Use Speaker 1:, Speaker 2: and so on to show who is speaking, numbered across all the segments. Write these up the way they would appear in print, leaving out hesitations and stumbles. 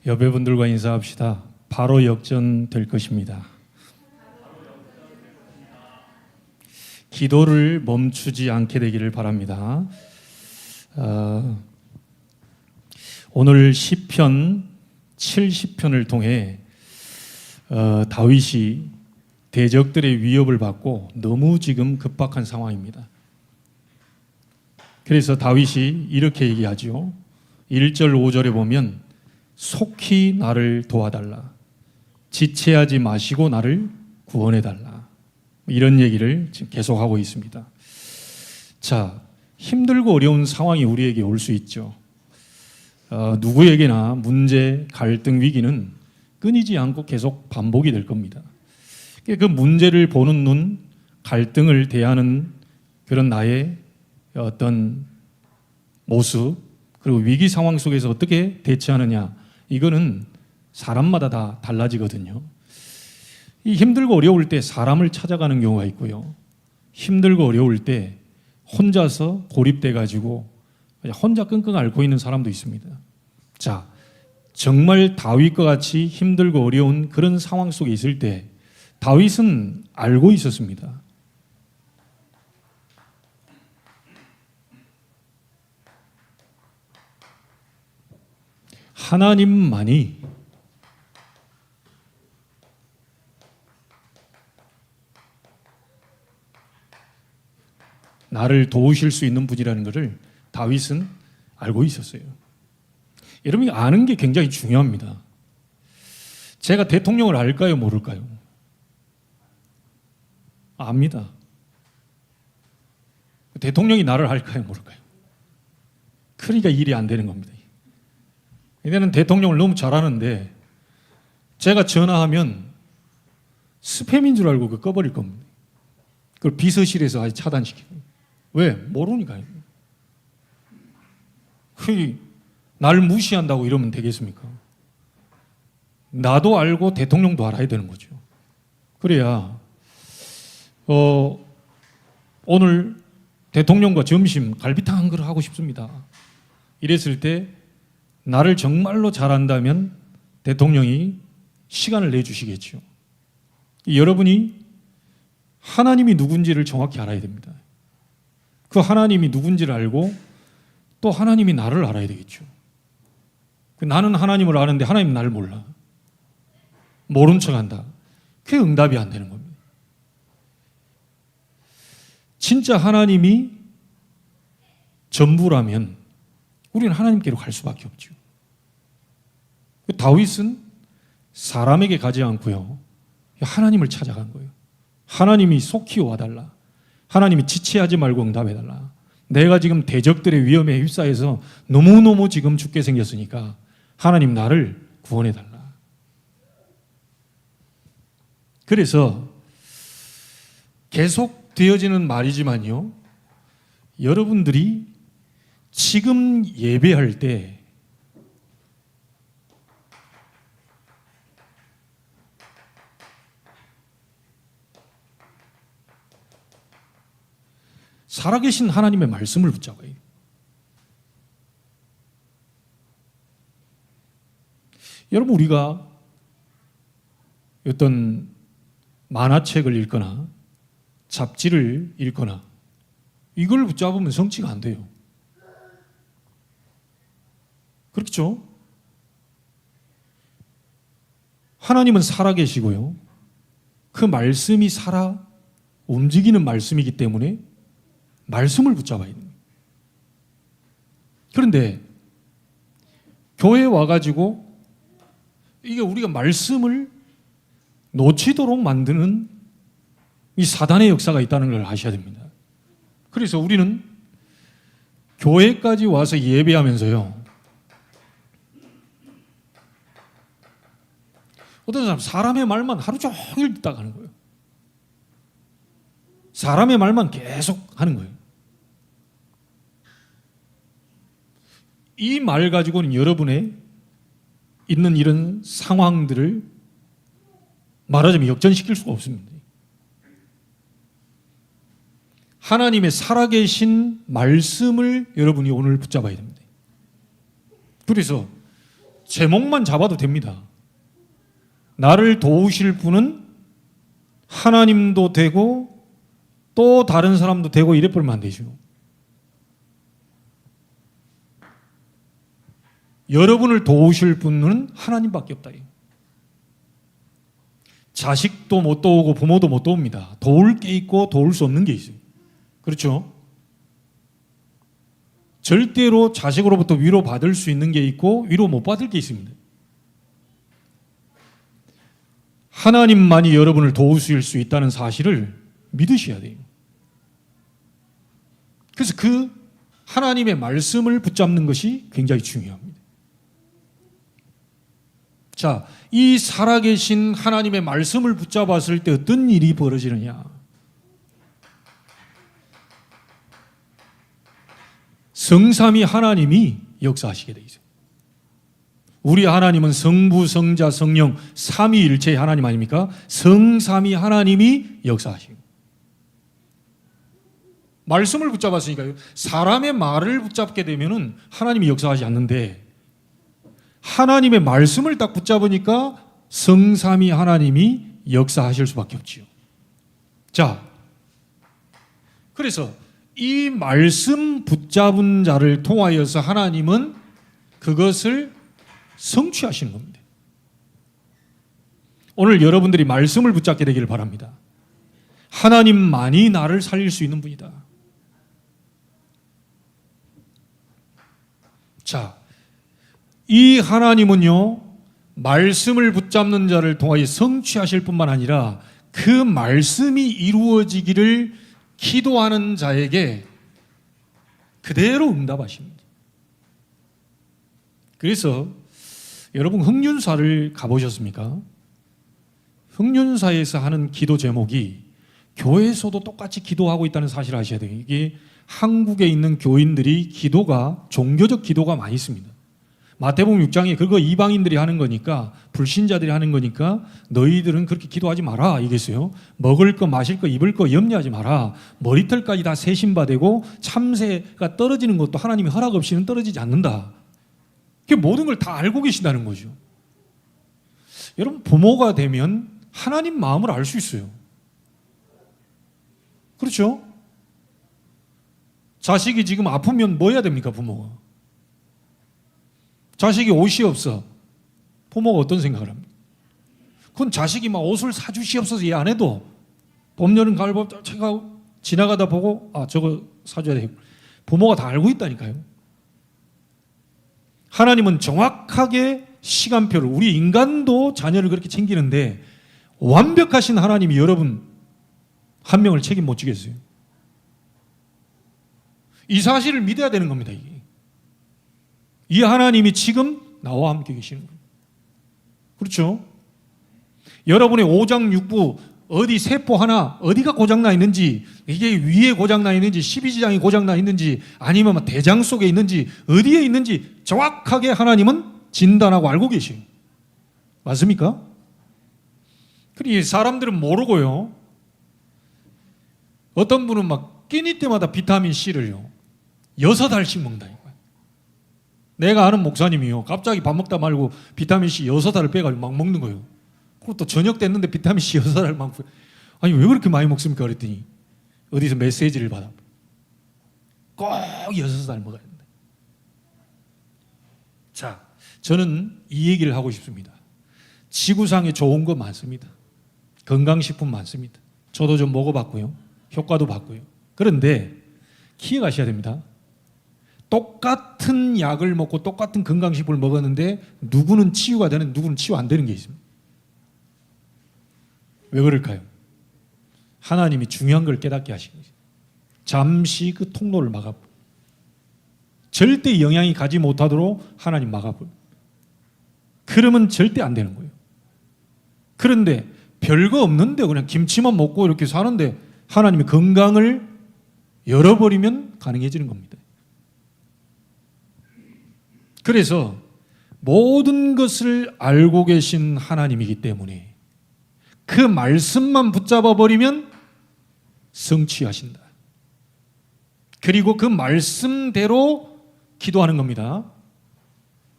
Speaker 1: 여배분들과 인사합시다. 바로 역전될 것입니다. 기도를 멈추지 않게 되기를 바랍니다. 오늘 시편 70편을 통해 다윗이 대적들의 위협을 받고 너무 지금 급박한 상황입니다. 그래서 다윗이 이렇게 얘기하죠. 1절 5절에 보면 속히 나를 도와달라. 지체하지 마시고 나를 구원해달라. 이런 얘기를 지금 계속하고 있습니다. 자, 힘들고 어려운 상황이 우리에게 올 수 있죠. 누구에게나 문제, 갈등, 위기는 끊이지 않고 계속 반복이 될 겁니다. 그 문제를 보는 눈, 갈등을 대하는 그런 나의 어떤 모습, 그리고 위기 상황 속에서 어떻게 대처하느냐, 이거는 사람마다 다 달라지거든요. 이 힘들고 어려울 때 사람을 찾아가는 경우가 있고요. 힘들고 어려울 때 혼자서 고립돼 가지고 혼자 끙끙 앓고 있는 사람도 있습니다. 자, 정말 다윗과 같이 힘들고 어려운 그런 상황 속에 있을 때 다윗은 알고 있었습니다. 하나님만이 나를 도우실 수 있는 분이라는 것을 다윗은 알고 있었어요. 여러분이 아는 게 굉장히 중요합니다. 제가 대통령을 알까요, 모를까요? 압니다. 대통령이 나를 알까요, 모를까요? 그러니까 일이 안 되는 겁니다. 이제는 대통령을 너무 잘하는데 제가 전화하면 스팸인 줄 알고 그걸 꺼버릴 겁니다. 그걸 비서실에서 아예 차단시키고. 왜? 모르니까요. 날 무시한다고 이러면 되겠습니까? 나도 알고 대통령도 알아야 되는 거죠. 그래야 오늘 대통령과 점심 갈비탕 한 그릇 하고 싶습니다. 이랬을 때 나를 정말로 잘한다면 대통령이 시간을 내주시겠죠. 여러분이 하나님이 누군지를 정확히 알아야 됩니다. 그 하나님이 누군지를 알고 또 하나님이 나를 알아야 되겠죠. 나는 하나님을 아는데 하나님은 나를 몰라. 모른 척한다. 그게 응답이 안 되는 겁니다. 진짜 하나님이 전부라면 우리는 하나님께로 갈 수밖에 없죠. 다윗은 사람에게 가지 않고요, 하나님을 찾아간 거예요. 하나님이 속히 와달라. 하나님이 지체하지 말고 응답해달라. 내가 지금 대적들의 위험에 휩싸여서 너무너무 지금 죽게 생겼으니까 하나님 나를 구원해달라. 그래서 계속 되어지는 말이지만요, 여러분들이 지금 예배할 때 살아계신 하나님의 말씀을 붙잡아야 해요. 여러분, 우리가 어떤 만화책을 읽거나 잡지를 읽거나 이걸 붙잡으면 성취가 안 돼요. 그렇죠? 하나님은 살아계시고요, 그 말씀이 살아 움직이는 말씀이기 때문에 말씀을 붙잡아야 됩니다. 그런데 교회에 와가지고 이게 우리가 말씀을 놓치도록 만드는 이 사단의 역사가 있다는 걸 아셔야 됩니다. 그래서 우리는 교회까지 와서 예배하면서요, 어떤 사람 사람의 말만 하루 종일 듣다 가는 거예요. 사람의 말만 계속 하는 거예요. 이 말 가지고는 여러분의 있는 이런 상황들을 말하자면 역전시킬 수가 없습니다. 하나님의 살아계신 말씀을 여러분이 오늘 붙잡아야 됩니다. 그래서 제목만 잡아도 됩니다. 나를 도우실 분은 하나님도 되고 또 다른 사람도 되고 이래 버리면 안 되죠. 여러분을 도우실 분은 하나님밖에 없다. 자식도 못 도우고 부모도 못 도웁니다. 도울 게 있고 도울 수 없는 게 있어요. 그렇죠? 절대로 자식으로부터 위로받을 수 있는 게 있고 위로 못 받을 게 있습니다. 하나님만이 여러분을 도우실 수 있다는 사실을 믿으셔야 돼요. 그래서 그 하나님의 말씀을 붙잡는 것이 굉장히 중요합니다. 자, 이 살아계신 하나님의 말씀을 붙잡았을 때 어떤 일이 벌어지느냐? 성삼위 하나님이 역사하시게 돼 있어요. 우리 하나님은 성부, 성자, 성령 삼위일체의 하나님 아닙니까? 성삼위 하나님이 역사하시고 말씀을 붙잡았으니까요. 사람의 말을 붙잡게 되면은 하나님이 역사하지 않는데 하나님의 말씀을 딱 붙잡으니까 성삼위 하나님이 역사하실 수밖에 없지요. 자, 그래서 이 말씀 붙잡은 자를 통하여서 하나님은 그것을 성취하시는 겁니다. 오늘 여러분들이 말씀을 붙잡게 되기를 바랍니다. 하나님만이 나를 살릴 수 있는 분이다. 자, 이 하나님은요, 말씀을 붙잡는 자를 통하여 성취하실 뿐만 아니라 그 말씀이 이루어지기를 기도하는 자에게 그대로 응답하십니다. 그래서 여러분 흥륜사를 가보셨습니까? 흥륜사에서 하는 기도 제목이 교회에서도 똑같이 기도하고 있다는 사실을 아셔야 돼요. 이게 한국에 있는 교인들이 기도가 종교적 기도가 많이 있습니다. 마태복음 6장에 그거 이방인들이 하는 거니까 불신자들이 하는 거니까 너희들은 그렇게 기도하지 마라 이겠어요. 먹을 거 마실 거 입을 거 염려하지 마라. 머리털까지 다 세신바되고 참새가 떨어지는 것도 하나님이 허락 없이는 떨어지지 않는다. 그 모든 걸 다 알고 계신다는 거죠. 여러분 부모가 되면 하나님 마음을 알 수 있어요. 그렇죠? 자식이 지금 아프면 뭐 해야 됩니까 부모가? 자식이 옷이 없어. 부모가 어떤 생각을 합니까? 그건 자식이 막 옷을 사주시옵소서 얘 안 해도 봄, 여름, 가을, 봄 제가 지나가다 보고 저거 사줘야 돼. 부모가 다 알고 있다니까요. 하나님은 정확하게 시간표를 우리 인간도 자녀를 그렇게 챙기는데 완벽하신 하나님이 여러분 한 명을 책임 못 지겠어요. 이 사실을 믿어야 되는 겁니다. 이게. 이 하나님이 지금 나와 함께 계시는 거예요. 그렇죠? 여러분의 오장육부 어디 세포 하나 어디가 고장나 있는지 이게 위에 고장나 있는지 십이지장이 고장나 있는지 아니면 대장 속에 있는지 어디에 있는지 정확하게 하나님은 진단하고 알고 계셔요. 맞습니까? 그러니 사람들은 모르고요. 어떤 분은 막 끼니 때마다 비타민 C를요 6알씩 먹는다니까요. 내가 아는 목사님이요 갑자기 밥 먹다 말고 비타민 C 6알을 빼가지고 막 먹는 거예요. 그리고 또 저녁 됐는데 비타민 C 6알을 막 아니 왜 그렇게 많이 먹습니까? 그랬더니 어디서 메시지를 받아 꼭 6알 먹어야 된다. 자, 저는 이 얘기를 하고 싶습니다. 지구상에 좋은 거 많습니다. 건강식품 많습니다. 저도 좀 먹어봤고요. 효과도 봤고요. 그런데 기억하셔야 됩니다. 똑같은 약을 먹고 똑같은 건강식품을 먹었는데 누구는 치유가 되는 누구는 치유 안 되는 게 있습니다. 왜 그럴까요? 하나님이 중요한 걸 깨닫게 하신 거죠. 잠시 그 통로를 막아버려. 절대 영향이 가지 못하도록 하나님 막아버려. 그러면 절대 안 되는 거예요. 그런데 별거 없는데 그냥 김치만 먹고 이렇게 사는데 하나님이 건강을 열어버리면 가능해지는 겁니다. 그래서 모든 것을 알고 계신 하나님이기 때문에 그 말씀만 붙잡아 버리면 성취하신다. 그리고 그 말씀대로 기도하는 겁니다.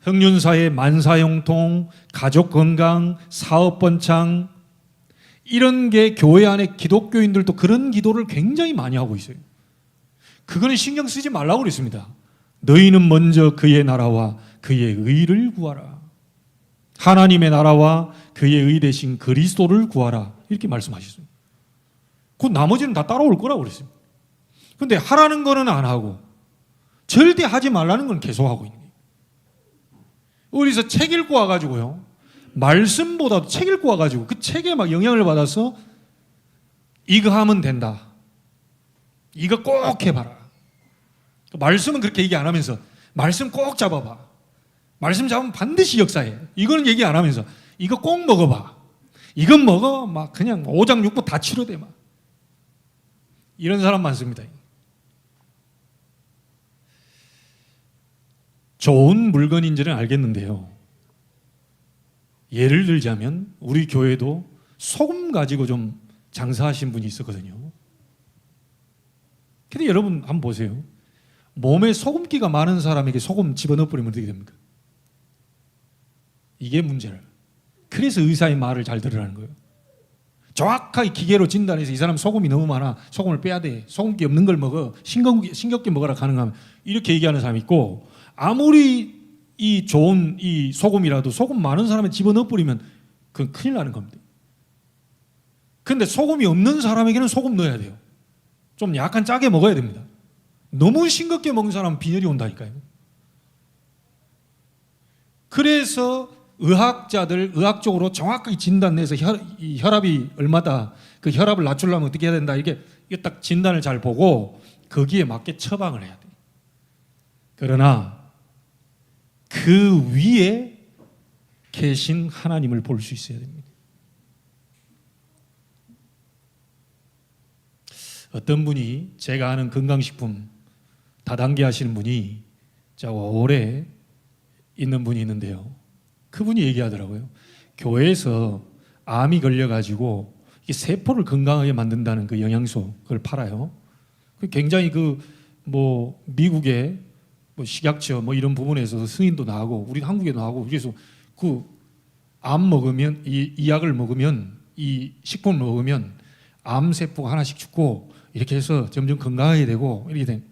Speaker 1: 흥륜사의 만사형통, 가족 건강, 사업 번창, 이런 게 교회 안에 기독교인들도 그런 기도를 굉장히 많이 하고 있어요. 그거는 신경 쓰지 말라고 그랬습니다. 너희는 먼저 그의 나라와 그의 의를 구하라. 하나님의 나라와 그의 의 대신 그리스도를 구하라. 이렇게 말씀하셨어요. 그 나머지는 다 따라올 거라고 그랬습니다. 근데 하라는 거는 안 하고 절대 하지 말라는 건 계속 하고 있는 거예요. 어디서 책 읽고 와가지고요, 말씀보다도 책 읽고 와가지고 그 책에 막 영향을 받아서 이거 하면 된다, 이거 꼭 해봐라. 말씀은 그렇게 얘기 안 하면서 말씀 꼭 잡아봐, 말씀 잡으면 반드시 역사해, 이거는 얘기 안 하면서 이거 꼭 먹어봐, 이건 먹어, 막 그냥 오장육부 다 치료돼, 막 이런 사람 많습니다. 좋은 물건인지는 알겠는데요, 예를 들자면 우리 교회도 소금 가지고 좀 장사하신 분이 있었거든요. 근데 여러분 한번 보세요. 몸에 소금기가 많은 사람에게 소금 집어넣어 버리면 어떻게 됩니까? 이게 문제를. 그래서 의사의 말을 잘 들으라는 거예요. 정확하게 기계로 진단해서 이 사람 소금이 너무 많아, 소금을 빼야 돼, 소금기 없는 걸 먹어, 싱겁게 먹어라 가능하면, 이렇게 얘기하는 사람이 있고, 아무리 이 좋은 이 소금이라도 소금 많은 사람에 집어넣어 버리면 그건 큰일 나는 겁니다. 근데 소금이 없는 사람에게는 소금 넣어야 돼요. 좀 약간 짜게 먹어야 됩니다. 너무 싱겁게 먹는 사람은 빈혈이 온다니까요. 그래서 의학적으로 정확하게 진단내서 혈압이 얼마다, 그 혈압을 낮추려면 어떻게 해야 된다, 이게 딱 진단을 잘 보고 거기에 맞게 처방을 해야 돼요. 그러나 그 위에 계신 하나님을 볼 수 있어야 됩니다. 어떤 분이, 제가 아는 건강식품 다단계 하시는 분이 오래 있는 분이 있는데요, 그분이 얘기하더라고요. 교회에서 암이 걸려가지고 이 세포를 건강하게 만든다는 그 영양소, 그걸 팔아요. 굉장히 미국의 식약처 이런 부분에서 승인도 나고 우리 한국에도 나고, 그래서 그 암 먹으면, 이 약을 먹으면, 이 식품을 먹으면 암 세포가 하나씩 죽고 이렇게 해서 점점 건강하게 되고 이렇게 된.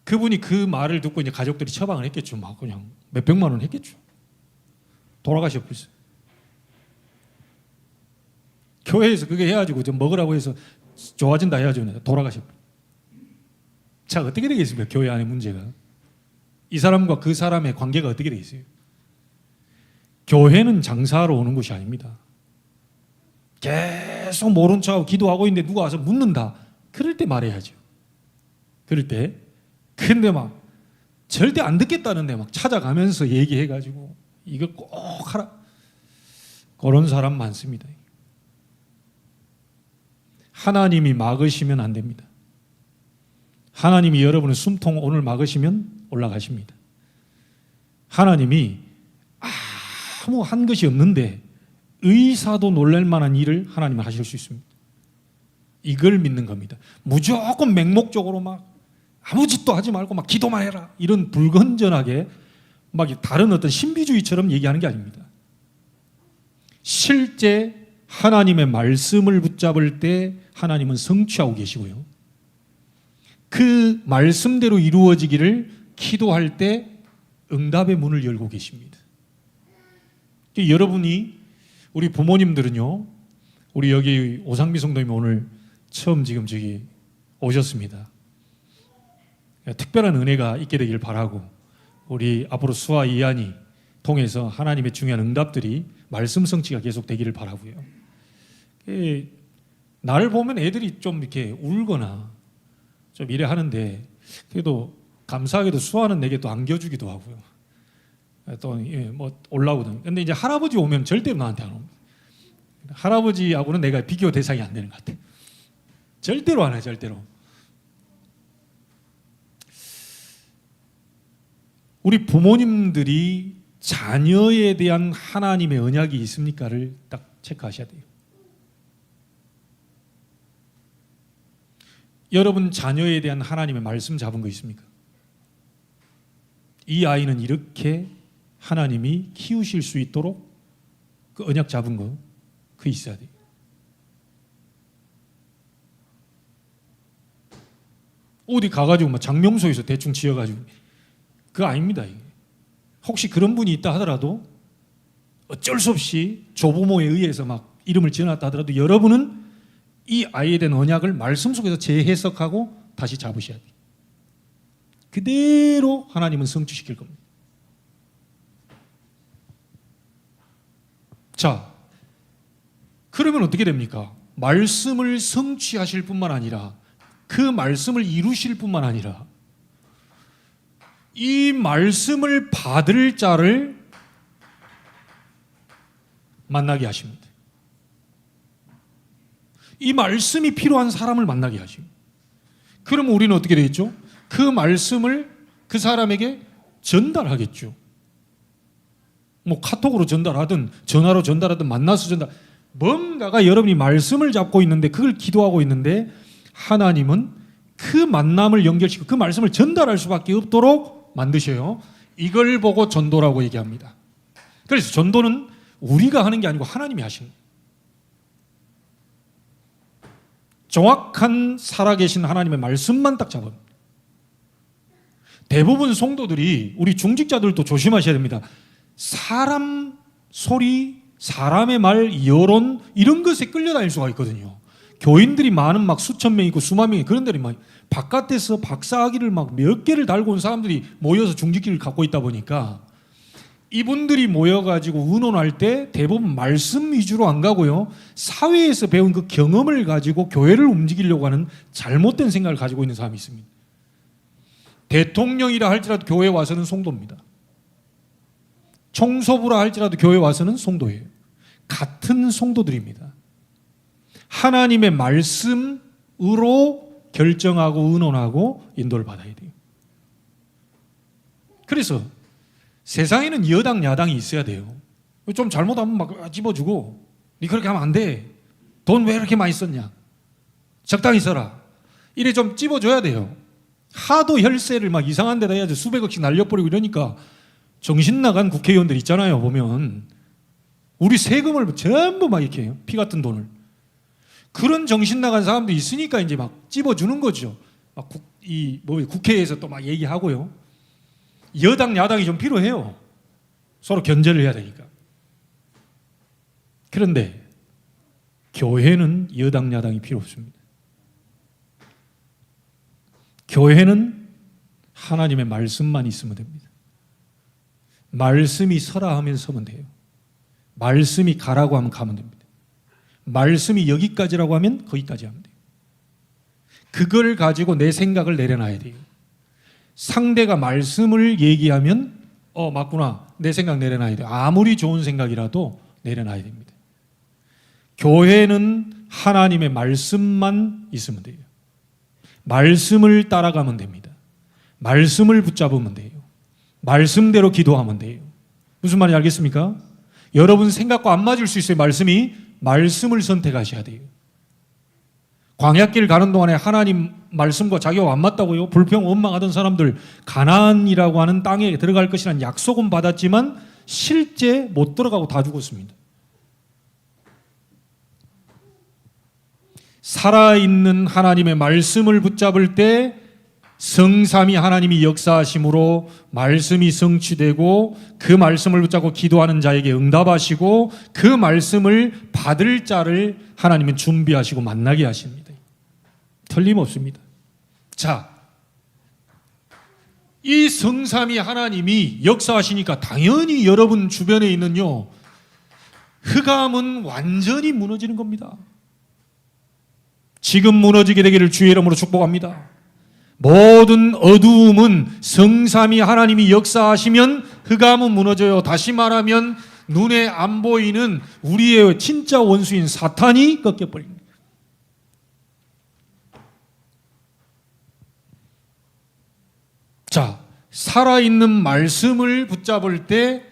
Speaker 1: 그분이 그 말을 듣고 이제 가족들이 처방을 했겠죠. 막 그냥 몇백만 원 했겠죠. 돌아가셨어요. 교회에서 그게 해가지고 좀 먹으라고 해서 좋아진다 해가지고 돌아가셨어요. 자, 어떻게 되겠습니까? 교회 안의 문제가. 이 사람과 그 사람의 관계가 어떻게 되겠어요? 교회는 장사하러 오는 곳이 아닙니다. 계속 모른 척하고 기도하고 있는데 누가 와서 묻는다, 그럴 때 말해야죠. 그럴 때. 근데 막 절대 안 듣겠다는데 막 찾아가면서 얘기해가지고 이거 꼭 하라, 그런 사람 많습니다. 하나님이 막으시면 안 됩니다. 하나님이 여러분의 숨통 오늘 막으시면 올라가십니다. 하나님이 아무 한 것이 없는데 의사도 놀랄 만한 일을 하나님은 하실 수 있습니다. 이걸 믿는 겁니다. 무조건 맹목적으로 막 아무 짓도 하지 말고 막 기도만 해라, 이런 불건전하게 막 다른 어떤 신비주의처럼 얘기하는 게 아닙니다. 실제 하나님의 말씀을 붙잡을 때 하나님은 성취하고 계시고요, 그 말씀대로 이루어지기를 기도할 때 응답의 문을 열고 계십니다. 여러분이, 우리 부모님들은요, 우리 여기 오상미 성도님이 오늘 처음 지금 저기 오셨습니다. 특별한 은혜가 있게 되길 바라고, 우리 앞으로 수아 이한이 통해서 하나님의 중요한 응답들이, 말씀 성취가 계속 되기를 바라고요. 나를 보면 애들이 좀 이렇게 울거나 좀 이래 하는데, 그래도 감사하게도 수아는 내게 또 안겨주기도 하고요. 또 올라오거든. 근데 이제 할아버지 오면 절대로 나한테 안 옵니다. 할아버지하고는 내가 비교 대상이 안 되는 것 같아. 절대로 안 해, 절대로. 우리 부모님들이 자녀에 대한 하나님의 언약이 있습니까를 딱 체크하셔야 돼요. 여러분 자녀에 대한 하나님의 말씀 잡은 거 있습니까? 이 아이는 이렇게 하나님이 키우실 수 있도록 그 언약 잡은 거 그 있어야 돼요. 어디 가가지고 막 장명소에서 대충 지어가지고 그거 아닙니다. 이게. 혹시 그런 분이 있다 하더라도 어쩔 수 없이 조부모에 의해서 막 이름을 지어놨다 하더라도 여러분은 이 아이에 대한 언약을 말씀 속에서 재해석하고 다시 잡으셔야 돼요. 그대로 하나님은 성취시킬 겁니다. 자, 그러면 어떻게 됩니까? 말씀을 성취하실 뿐만 아니라 그 말씀을 이루실 뿐만 아니라 이 말씀을 받을 자를 만나게 하십니다. 이 말씀이 필요한 사람을 만나게 하십니다. 그러면 우리는 어떻게 되겠죠? 그 말씀을 그 사람에게 전달하겠죠. 뭐 카톡으로 전달하든 전화로 전달하든 만나서 전달, 뭔가가 여러분이 말씀을 잡고 있는데 그걸 기도하고 있는데 하나님은 그 만남을 연결시키고 그 말씀을 전달할 수밖에 없도록 만드셔요. 이걸 보고 전도라고 얘기합니다. 그래서 전도는 우리가 하는 게 아니고 하나님이 하시는 거예요. 정확한 살아계신 하나님의 말씀만 딱 잡아요. 대부분 성도들이, 우리 중직자들도 조심하셔야 됩니다. 사람 소리, 사람의 말, 여론 이런 것에 끌려다닐 수가 있거든요. 교인들이 많은 막 수천 명 있고 수만 명이 그런 데를 막 바깥에서 박사학위를 막 몇 개를 달고 온 사람들이 모여서 중직기를 갖고 있다 보니까 이분들이 모여가지고 의논할 때 대부분 말씀 위주로 안 가고요. 사회에서 배운 그 경험을 가지고 교회를 움직이려고 하는 잘못된 생각을 가지고 있는 사람이 있습니다. 대통령이라 할지라도 교회에 와서는 성도입니다. 총서부라 할지라도 교회에 와서는 성도예요. 같은 성도들입니다. 하나님의 말씀으로 결정하고 의논하고 인도를 받아야 돼요. 그래서 세상에는 여당 야당이 있어야 돼요. 좀 잘못하면 막 집어주고 니 그렇게 하면 안 돼. 돈 왜 이렇게 많이 썼냐. 적당히 써라. 이래 좀 집어줘야 돼요. 하도 혈세를 막 이상한 데다 해야지 수백억씩 날려버리고 이러니까 정신 나간 국회의원들 있잖아요. 보면 우리 세금을 전부 막 이렇게 해요. 피 같은 돈을. 그런 정신 나간 사람도 있으니까 이제 막 찝어주는 거죠. 막 국회에서 또 막 얘기하고요. 여당 야당이 좀 필요해요. 서로 견제를 해야 되니까. 그런데 교회는 여당 야당이 필요 없습니다. 교회는 하나님의 말씀만 있으면 됩니다. 말씀이 서라 하면 서면 돼요. 말씀이 가라고 하면 가면 됩니다. 말씀이 여기까지라고 하면 거기까지 하면 돼요. 그걸 가지고 내 생각을 내려놔야 돼요. 상대가 말씀을 얘기하면 맞구나. 내 생각 내려놔야 돼요. 아무리 좋은 생각이라도 내려놔야 됩니다. 교회는 하나님의 말씀만 있으면 돼요. 말씀을 따라가면 됩니다. 말씀을 붙잡으면 돼요. 말씀대로 기도하면 돼요. 무슨 말인지 알겠습니까? 여러분 생각과 안 맞을 수 있어요. 말씀을 선택하셔야 돼요. 광야길 가는 동안에 하나님 말씀과 자기와 안 맞다고요? 불평 원망하던 사람들 가나안이라고 하는 땅에 들어갈 것이라는 약속은 받았지만 실제 못 들어가고 다 죽었습니다. 살아있는 하나님의 말씀을 붙잡을 때 성삼위 하나님이 역사하심으로 말씀이 성취되고 그 말씀을 붙잡고 기도하는 자에게 응답하시고 그 말씀을 받을 자를 하나님은 준비하시고 만나게 하십니다. 틀림없습니다. 자, 이 성삼위 하나님이 역사하시니까 당연히 여러분 주변에 있는요 흑암은 완전히 무너지는 겁니다. 지금 무너지게 되기를 주의 이름으로 축복합니다. 모든 어두움은 성삼위 하나님이 역사하시면 흑암은 무너져요. 다시 말하면 눈에 안 보이는 우리의 진짜 원수인 사탄이 꺾여버립니다. 자, 살아있는 말씀을 붙잡을 때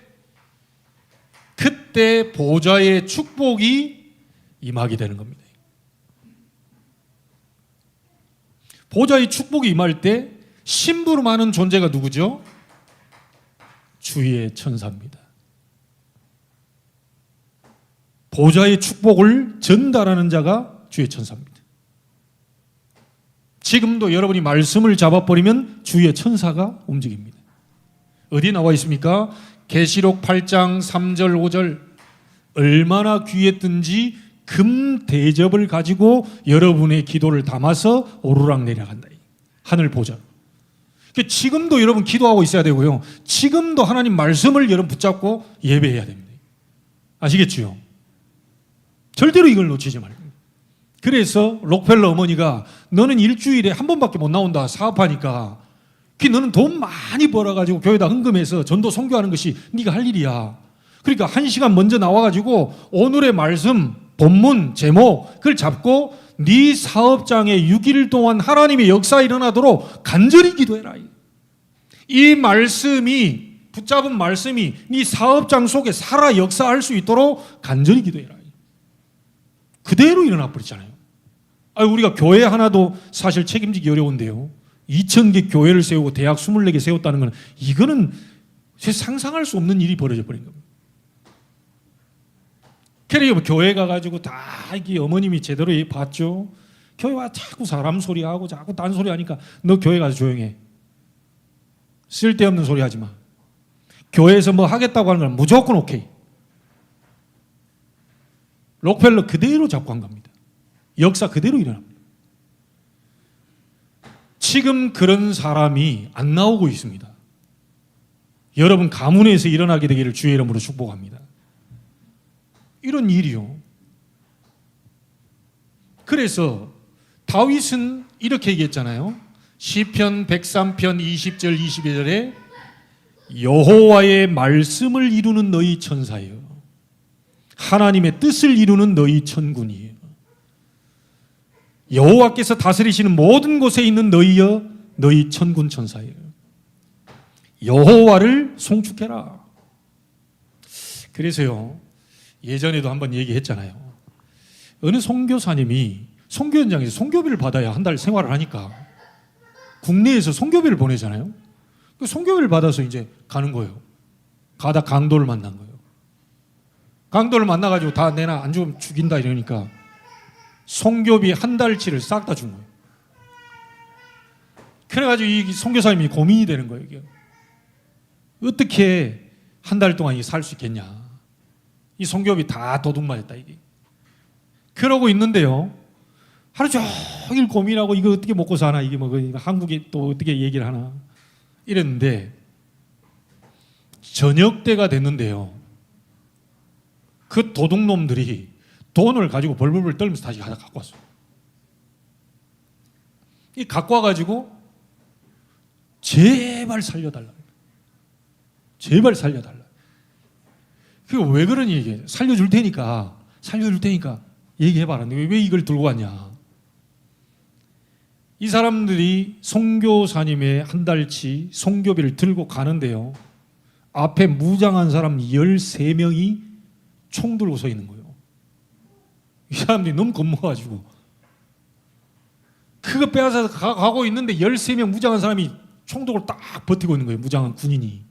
Speaker 1: 그때 보좌의 축복이 임하게 되는 겁니다. 보좌의 축복이 임할 때 심부름하는 존재가 누구죠? 주의 천사입니다. 보좌의 축복을 전달하는 자가 주의 천사입니다. 지금도 여러분이 말씀을 잡아버리면 주의 천사가 움직입니다. 어디 나와 있습니까? 계시록 8장 3절 5절 얼마나 귀했든지 금 대접을 가지고 여러분의 기도를 담아서 오르락 내려간다. 하늘 보좌. 지금도 여러분 기도하고 있어야 되고요. 지금도 하나님 말씀을 여러분 붙잡고 예배해야 됩니다. 아시겠죠? 절대로 이걸 놓치지 말고. 그래서 록펠러 어머니가 너는 일주일에 한 번밖에 못 나온다 사업하니까 너는 돈 많이 벌어가지고 교회에다 헌금해서 전도 선교하는 것이 네가 할 일이야. 그러니까 1시간 먼저 나와가지고 오늘의 말씀 본문 제목 그걸 잡고 네 사업장에 6일 동안 하나님의 역사 일어나도록 간절히 기도해라. 이 말씀이 붙잡은 말씀이 네 사업장 속에 살아 역사할 수 있도록 간절히 기도해라. 그대로 일어나 버리잖아요. 우리가 교회 하나도 사실 책임지기 어려운데요. 2,000개 교회를 세우고 대학 24개 세웠다는 건 이거는 상상할 수 없는 일이 벌어져 버린 겁니다. 그래서 교회 가가지고 다 이게 어머님이 제대로 봤죠. 교회 와 자꾸 사람 소리하고 자꾸 딴소리 하니까 너 교회 가서 조용해. 쓸데없는 소리 하지 마. 교회에서 뭐 하겠다고 하는 건 무조건 오케이. 록펠러 그대로 잡고 한 겁니다. 역사 그대로 일어납니다. 지금 그런 사람이 안 나오고 있습니다. 여러분 가문에서 일어나게 되기를 주의 이름으로 축복합니다. 이런 일이요. 그래서 다윗은 이렇게 얘기했잖아요. 시편 103편 20절 22절에 여호와의 말씀을 이루는 너희 천사여 하나님의 뜻을 이루는 너희 천군이에요. 여호와께서 다스리시는 모든 곳에 있는 너희여 너희 천군 천사예요. 여호와를 송축해라. 그래서요 예전에도 한번 얘기했잖아요. 어느 선교사님이 선교 현장에서 선교비를 받아야 한 달 생활을 하니까 국내에서 선교비를 보내잖아요. 그 선교비를 받아서 이제 가는 거예요. 가다 강도를 만난 거예요. 강도를 만나가지고 다 내나 안 주면 죽인다 이러니까 선교비 한 달치를 싹 다 준 거예요. 그래가지고 이 선교사님이 고민이 되는 거예요. 이게. 어떻게 한 달 동안 살 수 있겠냐. 이 선교비 다 도둑 맞았다 이게. 그러고 있는데요. 하루 종일 고민하고 이거 어떻게 먹고 사나 이게 뭐 한국이 또 어떻게 얘기를 하나 이랬는데 저녁 때가 됐는데요. 그 도둑놈들이 돈을 가지고 벌벌벌 떨면서 다시 갖고 왔어요. 이 갖고 와가지고 제발 살려달라. 제발 살려달라. 그게 왜 그러니 이게 살려줄 테니까 얘기해봐라. 왜 이걸 들고 왔냐. 이 사람들이 선교사님의 한 달치 선교비를 들고 가는데요. 앞에 무장한 사람 13명이 총 들고 서 있는 거예요. 이 사람들이 너무 겁먹어가지고 그거 빼앗아서 가고 있는데 13명 무장한 사람이 총 들고 딱 버티고 있는 거예요. 무장한 군인이.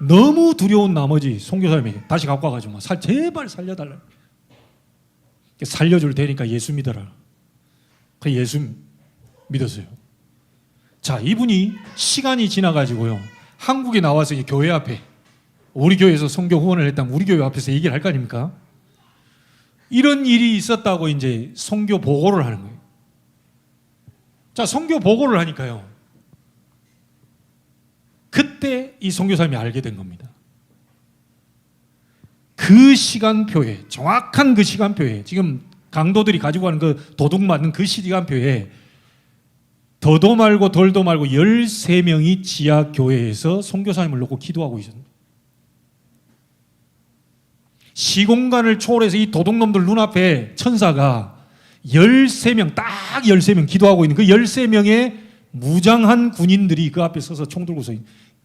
Speaker 1: 너무 두려운 나머지 선교사님이 다시 갖고 와가지고 제발 살려달라. 살려줄 테니까 예수 믿어라. 그 예수 믿었어요. 자, 이분이 시간이 지나가지고요. 한국에 나와서 이제 교회 앞에 우리 교회에서 선교 후원을 했다면 우리 교회 앞에서 얘기를 할 거 아닙니까? 이런 일이 있었다고 이제 선교 보고를 하는 거예요. 자, 선교 보고를 하니까요. 그때 이 선교사님이 알게 된 겁니다. 그 시간표에, 정확한 그 시간표에, 지금 강도들이 가지고 가는 그 도둑 맞는 그 시간표에 더도 말고 덜도 말고 13명이 지하 교회에서 선교사님을 놓고 기도하고 있었습니다. 시공간을 초월해서 이 도둑놈들 눈앞에 천사가 13명, 딱 13명 기도하고 있는 그 13명의 무장한 군인들이 그 앞에 서서 총 들고서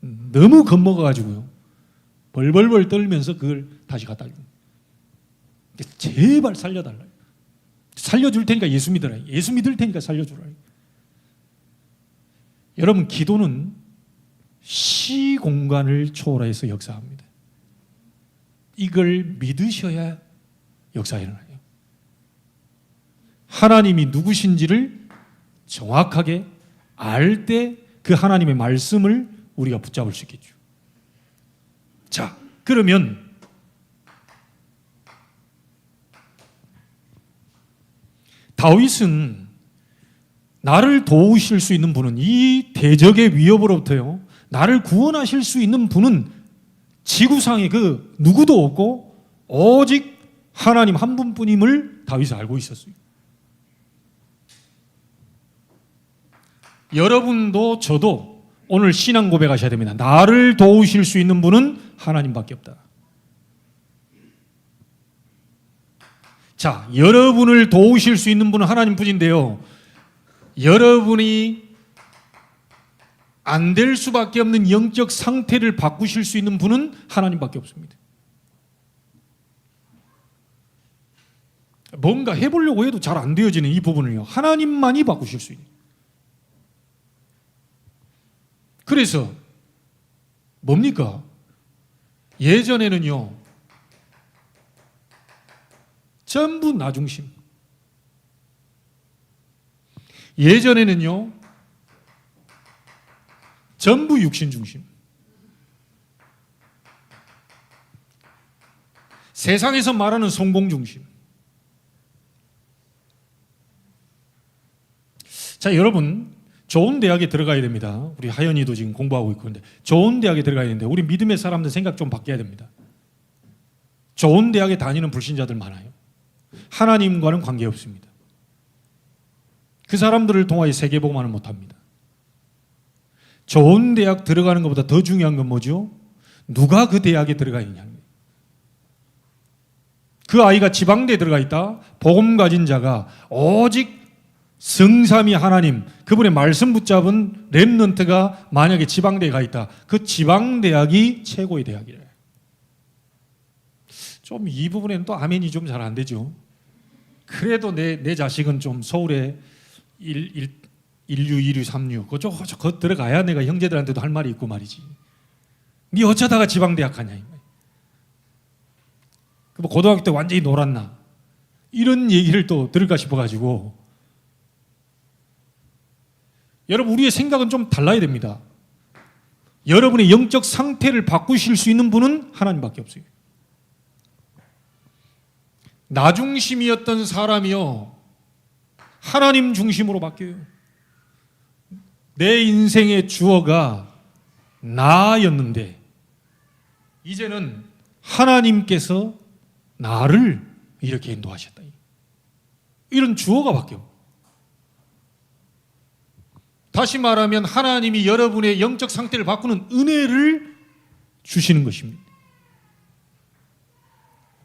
Speaker 1: 너무 겁먹어가지고요. 벌벌벌 떨면서 그걸 다시 갖다 줍니다. 제발 살려달라. 살려줄 테니까 예수 믿어라. 예수 믿을 테니까 살려주라. 여러분, 기도는 시공간을 초월해서 역사합니다. 이걸 믿으셔야 역사가 일어나요. 하나님이 누구신지를 정확하게 알 때 그 하나님의 말씀을 우리가 붙잡을 수 있겠죠. 자, 그러면 다윗은 나를 도우실 수 있는 분은, 이 대적의 위협으로부터요, 나를 구원하실 수 있는 분은 지구상에 그 누구도 없고 오직 하나님 한 분뿐임을 다윗은 알고 있었어요. 여러분도 저도 오늘 신앙 고백하셔야 됩니다. 나를 도우실 수 있는 분은 하나님밖에 없다. 자, 여러분을 도우실 수 있는 분은 하나님뿐인데요, 여러분이 안 될 수밖에 없는 영적 상태를 바꾸실 수 있는 분은 하나님밖에 없습니다. 뭔가 해보려고 해도 잘 안 되어지는 이 부분을요, 하나님만이 바꾸실 수 있는. 그래서 뭡니까? 예전에는요, 전부 나 중심. 예전에는요, 전부 육신 중심. 세상에서 말하는 성공 중심. 자, 여러분, 좋은 대학에 들어가야 됩니다. 우리 하연이도 지금 공부하고 있고, 근데 좋은 대학에 들어가야 되는데 우리 믿음의 사람들 생각 좀 바뀌어야 됩니다. 좋은 대학에 다니는 불신자들 많아요. 하나님과는 관계없습니다. 그 사람들을 통하여 세계복음화는 못합니다. 좋은 대학 들어가는 것보다 더 중요한 건 뭐죠? 누가 그 대학에 들어가 있냐. 그 아이가 지방대에 들어가 있다, 복음 가진 자가 오직 성삼위 하나님, 그분의 말씀 붙잡은 렘넌트가 만약에 지방대에 가 있다, 그 지방대학이 최고의 대학이래요. 좀 이 부분에는 또 아멘이 좀 잘 안 되죠. 그래도 내 자식은 좀 서울에 1류, 2류, 3류 그거 들어가야 내가 형제들한테도 할 말이 있고 말이지. 니 어쩌다가 지방대학 가냐. 뭐 고등학교 때 완전히 놀았나, 이런 얘기를 또 들을까 싶어가지고. 여러분, 우리의 생각은 좀 달라야 됩니다. 여러분의 영적 상태를 바꾸실 수 있는 분은 하나님밖에 없어요. 나 중심이었던 사람이요, 하나님 중심으로 바뀌어요. 내 인생의 주어가 나였는데 이제는 하나님께서 나를 이렇게 인도하셨다. 이런 주어가 바뀌어. 다시 말하면 하나님이 여러분의 영적 상태를 바꾸는 은혜를 주시는 것입니다.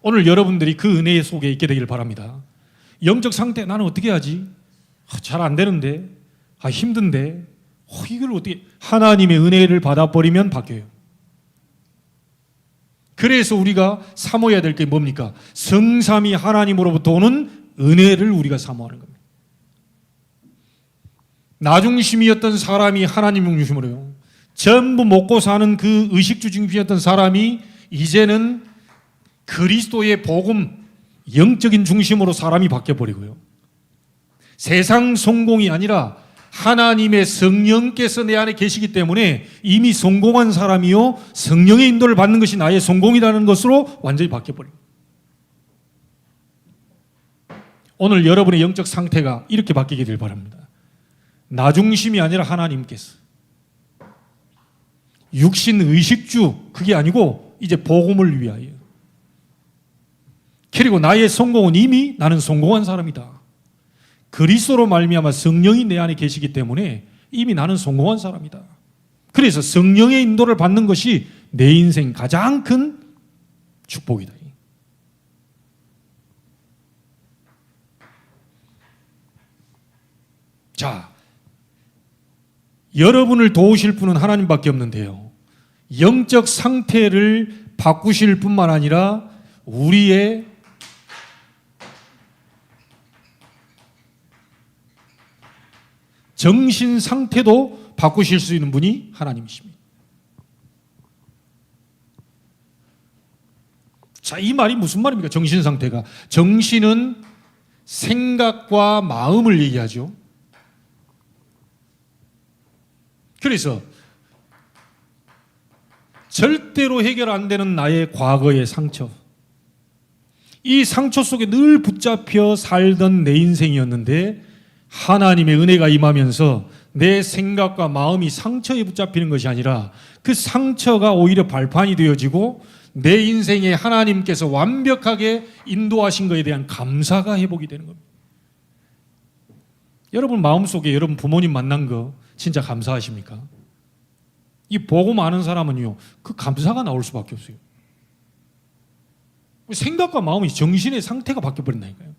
Speaker 1: 오늘 여러분들이 그 은혜 속에 있게 되길 바랍니다. 영적 상태, 나는 어떻게 하지? 잘 안 되는데, 힘든데, 이걸 어떻게, 하나님의 은혜를 받아버리면 바뀌어요. 그래서 우리가 사모해야 될 게 뭡니까? 성삼위 하나님으로부터 오는 은혜를 우리가 사모하는 겁니다. 나 중심이었던 사람이 하나님 중심으로요, 전부 먹고 사는 그 의식주 중심이었던 사람이 이제는 그리스도의 복음, 영적인 중심으로 사람이 바뀌어버리고요, 세상 성공이 아니라 하나님의 성령께서 내 안에 계시기 때문에 이미 성공한 사람이요, 성령의 인도를 받는 것이 나의 성공이라는 것으로 완전히 바뀌어버립니다. 오늘 여러분의 영적 상태가 이렇게 바뀌게 될 바랍니다. 나 중심이 아니라 하나님께서, 육신 의식주, 그게 아니고 이제 복음을 위하여. 그리고 나의 성공은 이미 나는 성공한 사람이다. 그리스도로 말미암아 성령이 내 안에 계시기 때문에 이미 나는 성공한 사람이다. 그래서 성령의 인도를 받는 것이 내 인생 가장 큰 축복이다. 자, 여러분을 도우실 분은 하나님밖에 없는데요, 영적 상태를 바꾸실 뿐만 아니라 우리의 정신 상태도 바꾸실 수 있는 분이 하나님이십니다. 자, 이 말이 무슨 말입니까? 정신 상태가. 정신은 생각과 마음을 얘기하죠. 그래서 절대로 해결 안 되는 나의 과거의 상처, 이 상처 속에 늘 붙잡혀 살던 내 인생이었는데 하나님의 은혜가 임하면서 내 생각과 마음이 상처에 붙잡히는 것이 아니라 그 상처가 오히려 발판이 되어지고 내 인생에 하나님께서 완벽하게 인도하신 것에 대한 감사가 회복이 되는 겁니다. 여러분 마음속에 여러분 부모님 만난 거 진짜 감사하십니까? 이 복음 아는 사람은요, 그 감사가 나올 수밖에 없어요. 생각과 마음이 정신의 상태가 바뀌어버린다니까요.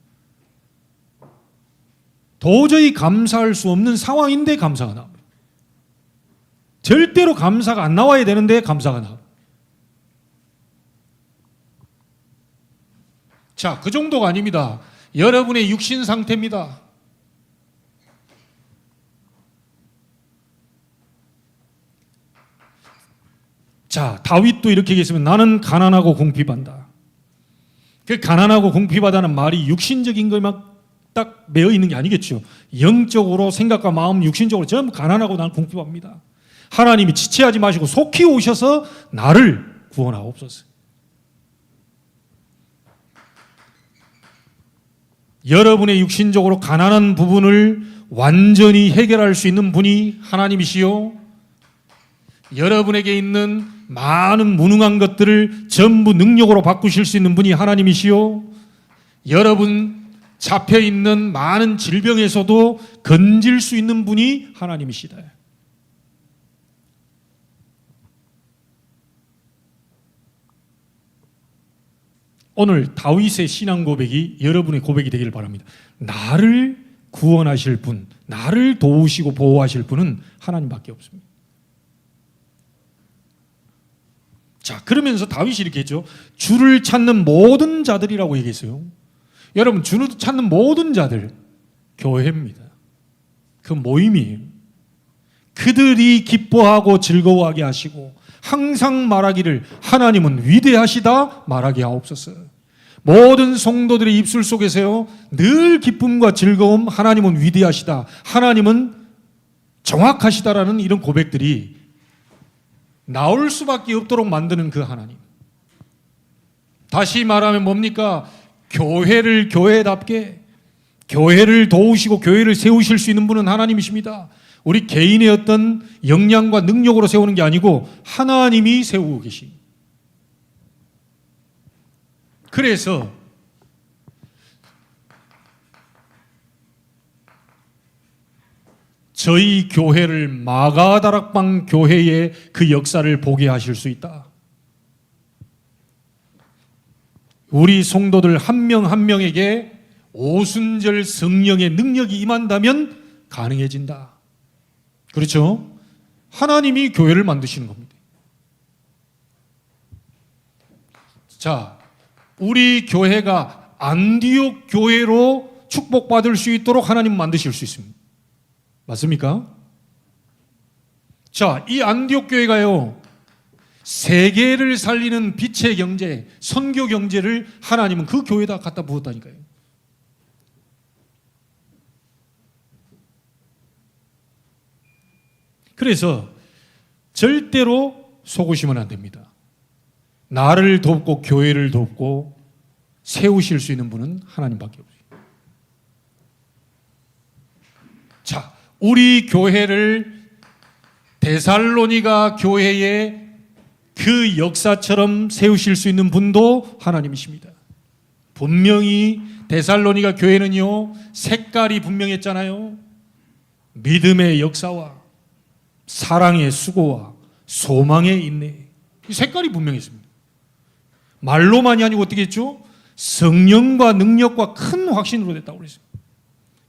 Speaker 1: 도저히 감사할 수 없는 상황인데 감사가 나옵니다. 절대로 감사가 안 나와야 되는데 감사가 나옵니다. 자, 그 정도가 아닙니다. 여러분의 육신 상태입니다. 자, 다윗도 이렇게 얘기했으면 나는 가난하고 궁핍한다. 그 가난하고 궁핍하다는 말이 육신적인 것만 딱 매여 있는 게 아니겠죠. 영적으로 생각과 마음, 육신적으로 전부 가난하고 나는 궁핍합니다. 하나님이 지체하지 마시고 속히 오셔서 나를 구원하옵소서. 여러분의 육신적으로 가난한 부분을 완전히 해결할 수 있는 분이 하나님이시요, 여러분에게 있는 많은 무능한 것들을 전부 능력으로 바꾸실 수 있는 분이 하나님이시요, 여러분 잡혀있는 많은 질병에서도 건질 수 있는 분이 하나님이시다. 오늘 다윗의 신앙 고백이 여러분의 고백이 되기를 바랍니다. 나를 구원하실 분, 나를 도우시고 보호하실 분은 하나님밖에 없습니다. 자, 그러면서 다윗이 이렇게 했죠. 주를 찾는 모든 자들이라고 얘기했어요. 여러분, 주를 찾는 모든 자들, 교회입니다. 그 모임이에요. 그들이 기뻐하고 즐거워하게 하시고 항상 말하기를 하나님은 위대하시다 말하게 하옵소서. 모든 성도들의 입술 속에서요, 늘 기쁨과 즐거움, 하나님은 위대하시다, 하나님은 정확하시다라는 이런 고백들이 나올 수밖에 없도록 만드는 그 하나님. 다시 말하면 뭡니까? 교회를 교회답게, 교회를 도우시고 교회를 세우실 수 있는 분은 하나님이십니다. 우리 개인의 어떤 역량과 능력으로 세우는 게 아니고 하나님이 세우고 계십니다. 그래서 저희 교회를 마가다락방 교회의 그 역사를 보게 하실 수 있다. 우리 성도들 한 명 한 명에게 오순절 성령의 능력이 임한다면 가능해진다. 그렇죠? 하나님이 교회를 만드시는 겁니다. 자, 우리 교회가 안디옥 교회로 축복받을 수 있도록 하나님 만드실 수 있습니다. 맞습니까? 자, 이 안디옥 교회가요, 세계를 살리는 빛의 경제, 선교 경제를 하나님은 그 교회에다 갖다 부었다니까요. 그래서 절대로 속으시면 안 됩니다. 나를 돕고 교회를 돕고 세우실 수 있는 분은 하나님밖에 없어요. 자, 우리 교회를 데살로니가 교회의 그 역사처럼 세우실 수 있는 분도 하나님이십니다. 분명히 데살로니가 교회는요, 색깔이 분명했잖아요. 믿음의 역사와 사랑의 수고와 소망의 인내, 이 색깔이 분명했습니다. 말로만이 아니고 어떻게 했죠? 성령과 능력과 큰 확신으로 됐다고 그랬어요.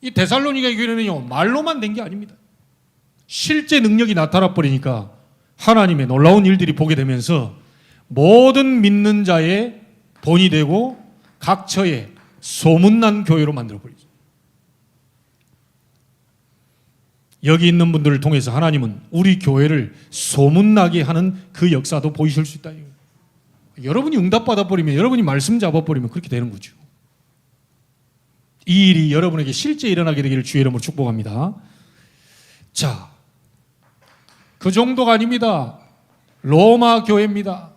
Speaker 1: 이 데살로니가 교회는요, 말로만 된 게 아닙니다. 실제 능력이 나타나 버리니까 하나님의 놀라운 일들이 보게 되면서 모든 믿는 자의 본이 되고 각처에 소문난 교회로 만들어 버리죠. 여기 있는 분들을 통해서 하나님은 우리 교회를 소문나게 하는 그 역사도 보이실 수 있다. 여러분이 응답받아 버리면, 여러분이 말씀 잡아 버리면 그렇게 되는 거죠. 이 일이 여러분에게 실제 일어나게 되기를 주의 이름으로 축복합니다. 자, 그 정도가 아닙니다. 로마 교회입니다.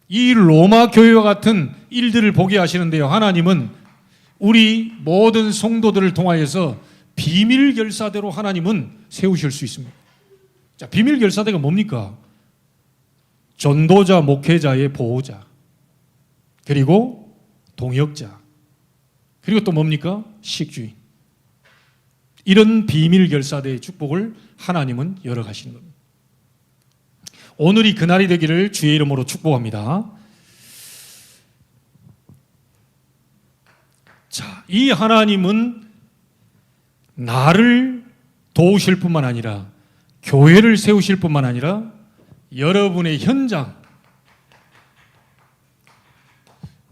Speaker 1: 이 로마 교회와 같은 일들을 보게 하시는데요, 하나님은 우리 모든 성도들을 통하여서 비밀 결사대로 하나님은 세우실 수 있습니다. 자, 비밀 결사대가 뭡니까? 전도자, 목회자의 보호자, 그리고 동역자, 그리고 또 뭡니까? 식주인. 이런 비밀 결사대의 축복을 하나님은 열어가시는 겁니다. 오늘이 그날이 되기를 주의 이름으로 축복합니다. 자, 이 하나님은 나를 도우실 뿐만 아니라 교회를 세우실 뿐만 아니라 여러분의 현장,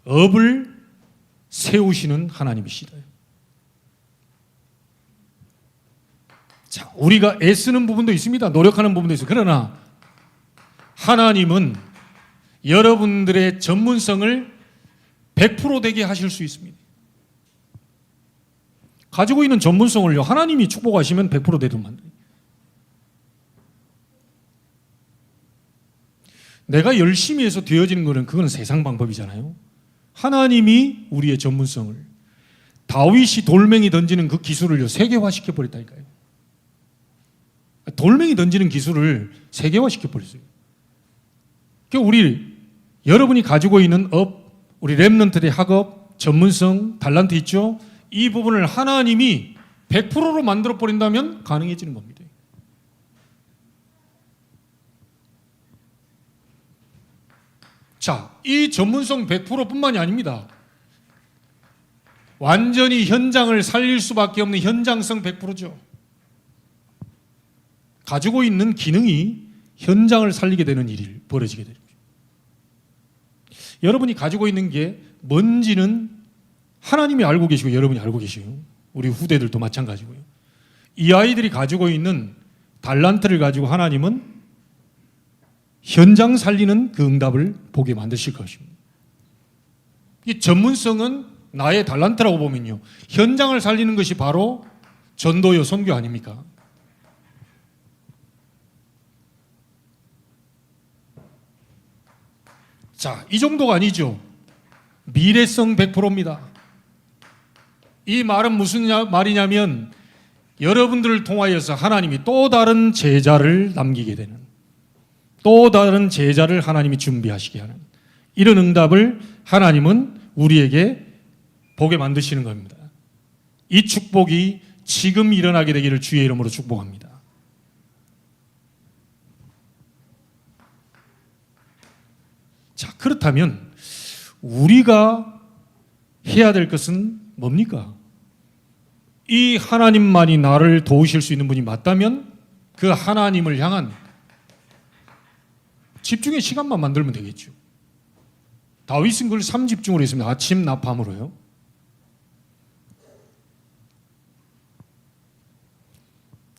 Speaker 1: 업을 세우시는 하나님이시다. 자, 우리가 애쓰는 부분도 있습니다. 노력하는 부분도 있어요. 그러나 하나님은 여러분들의 전문성을 100% 되게 하실 수 있습니다. 가지고 있는 전문성을요, 하나님이 축복하시면 100% 되도록 만들어요. 내가 열심히 해서 되어지는 거는 그건 세상 방법이잖아요. 하나님이 우리의 전문성을, 다윗이 돌멩이 던지는 그 기술을요, 세계화시켜 버렸다니까요. 돌멩이 던지는 기술을 세계화시켜 버렸어요. 우리 여러분이 가지고 있는 업, 우리 렘넌트의 학업, 전문성, 달란트 있죠? 이 부분을 하나님이 100%로 만들어 버린다면 가능해지는 겁니다. 자, 이 전문성 100%뿐만이 아닙니다. 완전히 현장을 살릴 수밖에 없는 현장성 100%죠. 가지고 있는 기능이 현장을 살리게 되는 일이 벌어지게 됩니다. 여러분이 가지고 있는 게 뭔지는 하나님이 알고 계시고 여러분이 알고 계시고요. 우리 후대들도 마찬가지고요. 이 아이들이 가지고 있는 달란트를 가지고 하나님은 현장 살리는 그 응답을 보게 만드실 것입니다. 이 전문성은 나의 달란트라고 보면요, 현장을 살리는 것이 바로 전도요, 선교 아닙니까? 자, 이 정도가 아니죠. 미래성 100%입니다. 이 말은 무슨 말이냐면 여러분들을 통하여서 하나님이 또 다른 제자를 남기게 되는, 또 다른 제자를 하나님이 준비하시게 하는 이런 응답을 하나님은 우리에게 보게 만드시는 겁니다. 이 축복이 지금 일어나게 되기를 주의 이름으로 축복합니다. 자, 그렇다면 우리가 해야 될 것은 뭡니까? 이 하나님만이 나를 도우실 수 있는 분이 맞다면 그 하나님을 향한 집중의 시간만 만들면 되겠죠. 다윗은 그걸 3집중으로 했습니다. 아침, 낮, 밤으로요.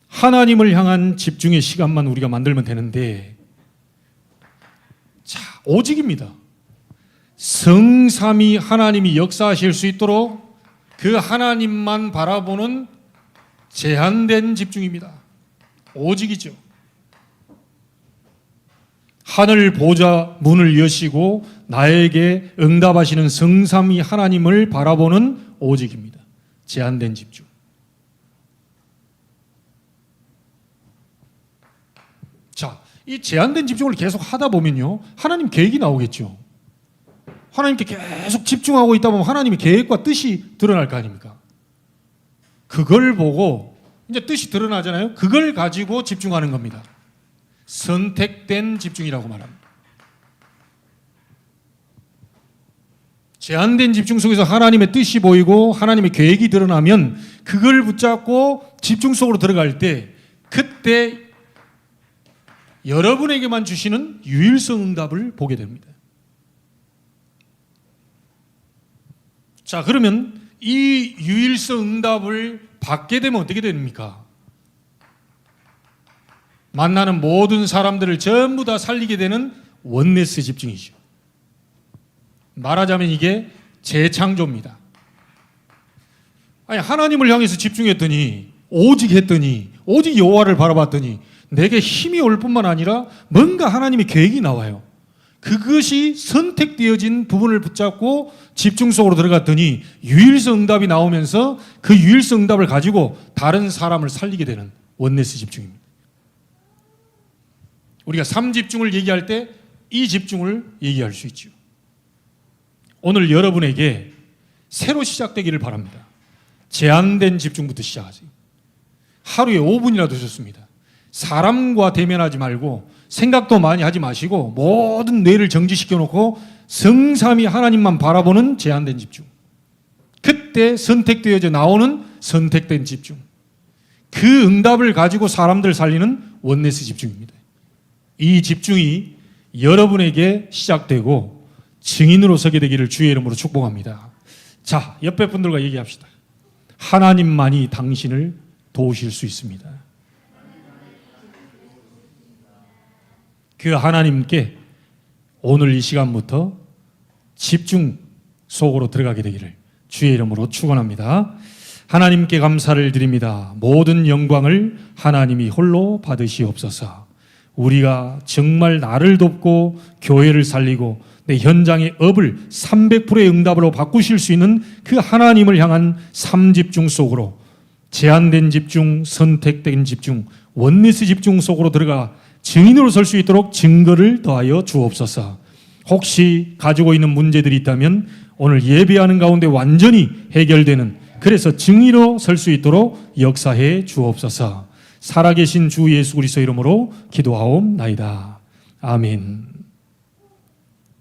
Speaker 1: 하나님을 향한 집중의 시간만 우리가 만들면 되는데, 자, 오직입니다. 성삼위 하나님이 역사하실 수 있도록 그 하나님만 바라보는 제한된 집중입니다. 오직이죠. 하늘 보좌 문을 여시고 나에게 응답하시는 성삼위 하나님을 바라보는 오직입니다. 제한된 집중. 자, 이 제한된 집중을 계속 하다 보면요, 하나님 계획이 나오겠죠. 하나님께 계속 집중하고 있다 보면 하나님의 계획과 뜻이 드러날 거 아닙니까? 그걸 보고 이제 뜻이 드러나잖아요. 그걸 가지고 집중하는 겁니다. 선택된 집중이라고 말합니다. 제한된 집중 속에서 하나님의 뜻이 보이고 하나님의 계획이 드러나면 그걸 붙잡고 집중 속으로 들어갈 때, 그때 여러분에게만 주시는 유일성 응답을 보게 됩니다. 자, 그러면 이 유일성 응답을 받게 되면 어떻게 됩니까? 만나는 모든 사람들을 전부 다 살리게 되는 원네스 집중이죠. 말하자면 이게 재창조입니다. 아니, 하나님을 향해서 집중했더니, 오직 했더니, 오직 여호와를 바라봤더니 내게 힘이 올 뿐만 아니라 뭔가 하나님의 계획이 나와요. 그것이 선택되어진 부분을 붙잡고 집중 속으로 들어갔더니 유일성 응답이 나오면서 그 유일성 응답을 가지고 다른 사람을 살리게 되는 원네스 집중입니다. 우리가 3집중을 얘기할 때 이 집중을 얘기할 수 있죠. 오늘 여러분에게 새로 시작되기를 바랍니다. 제한된 집중부터 시작하세요. 하루에 5분이라도 좋습니다. 사람과 대면하지 말고 생각도 많이 하지 마시고 모든 뇌를 정지시켜 놓고 성삼위 하나님만 바라보는 제한된 집중. 그때 선택되어져 나오는 선택된 집중. 그 응답을 가지고 사람들 살리는 원네스 집중입니다. 이 집중이 여러분에게 시작되고 증인으로 서게 되기를 주의 이름으로 축복합니다. 자, 옆에 분들과 얘기합시다. 하나님만이 당신을 도우실 수 있습니다. 그 하나님께 오늘 이 시간부터 집중 속으로 들어가게 되기를 주의 이름으로 축원합니다. 하나님께 감사를 드립니다. 모든 영광을 하나님이 홀로 받으시옵소서. 우리가 정말 나를 돕고 교회를 살리고 내 현장의 업을 300%의 응답으로 바꾸실 수 있는 그 하나님을 향한 3집중 속으로 제한된 집중, 선택된 집중, 원리스 집중 속으로 들어가 증인으로 설 수 있도록 증거를 더하여 주옵소서. 혹시 가지고 있는 문제들이 있다면 오늘 예배하는 가운데 완전히 해결되는, 그래서 증인으로 설 수 있도록 역사해 주옵소서. 살아계신 주 예수 그리스도 이름으로 기도하옵나이다. 아멘.